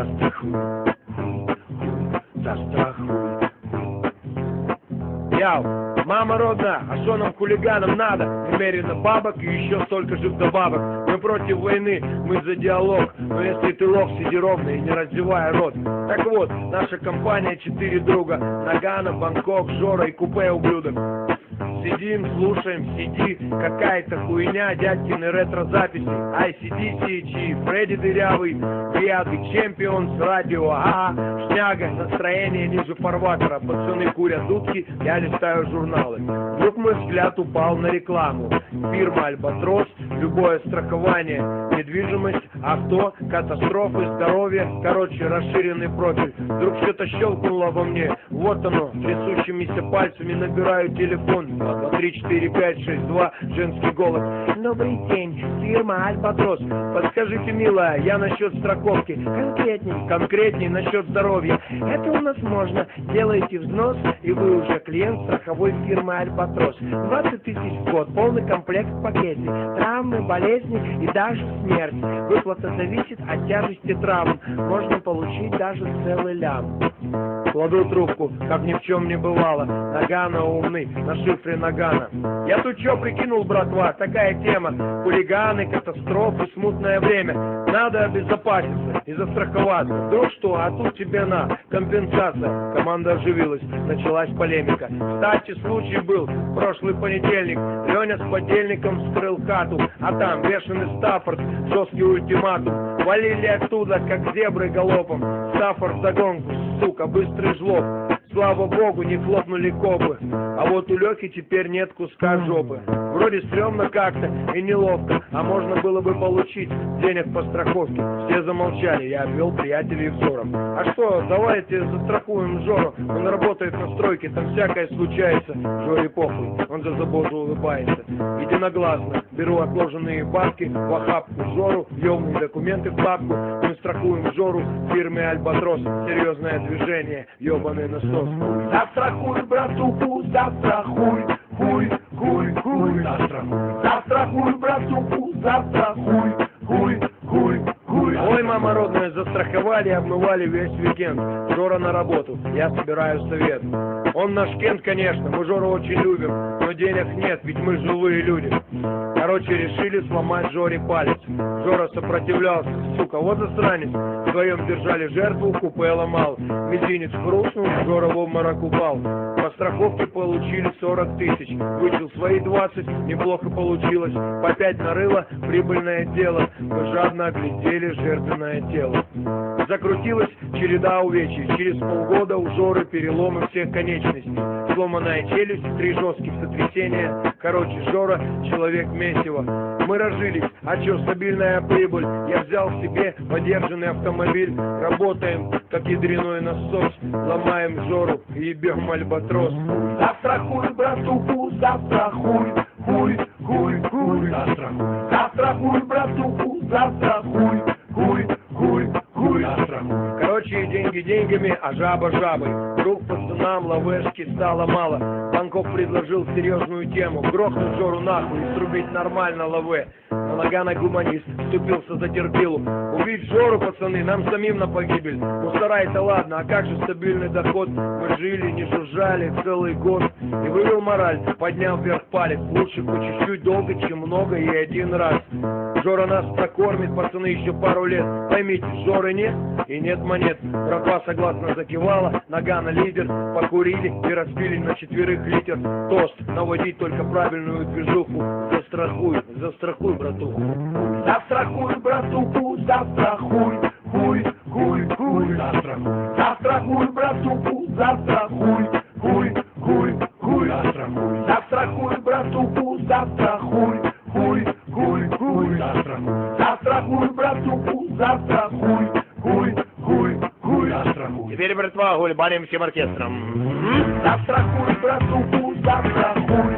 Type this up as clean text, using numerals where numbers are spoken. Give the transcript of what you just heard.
застрахуй, застрахуй. Яу, мама родная, а что нам хулиганам надо? Немерено бабок и еще столько же вдобавок. Мы против войны, мы за диалог. Но если ты лох, сиди ровно и не раздевай рот. Так вот, наша компания 4 друга: Нагано, Бангкок, Жора и купе ублюдок. Сидим, слушаем, CD, какая-то хуйня, дядькины ретро-записи, ICDC, Фредди дырявый, Биады, Чемпион с радио, шняга, настроение ниже фарватера, пацаны курят дудки, я листаю журналы. Вдруг мой взгляд упал на рекламу. Фирма Альбатрос, любое страхование, недвижимость, авто, катастрофы, здоровье, короче, расширенный профиль. Вдруг что-то щелкнуло во мне, вот оно, трясущимися пальцами набираю телефон. 2, 3, 4, 5, 6, 2, женский голос. Добрый день, фирма Альбатрос. Подскажите, милая, я насчет страховки. Конкретней насчет здоровья. Это у нас можно. Делаете взнос, и вы уже клиент страховой фирмы Альбатрос. 20 тысяч в год, полный комплект в пакете. Травмы, болезни и даже смерть. Выплата зависит от тяжести травм. Можно получить даже целый лям. Кладу трубку, как ни в чем не бывало. Нагано умный, на шифре Нагано. Я тут что прикинул, братва, такая тема. Хулиганы, катастрофы, смутное время. Надо обезопаситься и застраховаться. Вдруг что, а тут тебе на компенсация. Команда оживилась, началась полемика. Кстати, случай был прошлый понедельник. Леня с подельником вскрыл хату, а там бешеный Стаффорд, жесткий ультиматум. Валили оттуда, как зебры галопом. Стаффорд вдогонку, сука, быстрый жлоб. Слава богу, не хлопнули копы. А вот у Лехи теперь нет куска жопы. Вроде стрёмно как-то и неловко, а можно было бы получить денег по страховке. Все замолчали, я обвел приятелей взором. А что, давайте застрахуем Жору. Он работает на стройке, там всякое случается. Жоре похуй, он за заботу улыбается. Единогласно беру отложенные бабки в охапку Жору, ёбные документы в папку. Мы страхуем Жору в фирме Альбатрос. Серьезное движение, ёбаный насос. Застрахуй, братуху, застрахуй, хуй, хуй, хуй, застрахуй. Застрахуй, братуху, застрахуй, хуй, хуй, хуй. Ой, мама родная, застраховали и обмывали весь уикенд. Жора на работу, я собираю совет. Он наш Кент, конечно, мы Жору очень любим, но денег нет, ведь мы живые люди. Короче, решили сломать Жоре палец. Жора сопротивлялся, сука, вот засранец. Вдвоем держали жертву, купе ломал. Мизинец хрустнул, Жора в обморок упал. По страховке получили 40 тысяч. Вычел свои 20, неплохо получилось. По 5 нарыло, прибыльное дело. Мы жадно оглядели жертвенное тело. Закрутилась череда увечий. Через полгода у Жоры переломы всех конечностей. Сломанная челюсть, 3 жестких сотрясения. Короче, Жора человек месиво. Мы разжились, а чё, стабильная прибыль. Я взял себе подержанный автомобиль. Работаем, как ядреной насос. Ломаем Жору и ебем Альбатрос. Застрахуй, братуху, застрахуй, хуй, хуй, хуй, застрахуй. Застрахуй, братуху, застрахуй, хуй, хуй, хуй, застрахуй. Короче, деньги деньгами, а жаба жабой. Вдруг пацанам лавешки стало мало. Бангкок предложил серьезную тему. Грохнуть Жору нахуй и срубить нормально лаве. Но Нагано гуманист вступился за терпилу. Убить Жору, пацаны, нам самим на погибель. Мусора это ладно, а как же стабильный доход? Мы жили, не жужжали целый год. И вывел мораль, поднял вверх палец. Лучше по чуть-чуть долго, чем много и один раз. Жора нас прокормит, пацаны, еще пару лет. Поймите, Жоры нет и нет монет. Братва согласно закивала, Нагано лидер. Покурили и распили на 4 литр. Тост, наводить только правильную движуху. Застрахуй, застрахуй, братуху. Застрахуй, братуху, застрахуй, хуй, хуй, хуй, застрахуй. Застрахуй, братуху, застрахуй, хуй, хуй, хуй, застрахуй. Застрахуй, братуху, застрахуй, хуй, хуй, хуй, застрахуй. Застрахуй, братуху, застрахуй, хуй, хуй, хуй, застрахуй. Теперь, братва, гуль, баним всем оркестром. Застрахуй, братуху, застрахуй.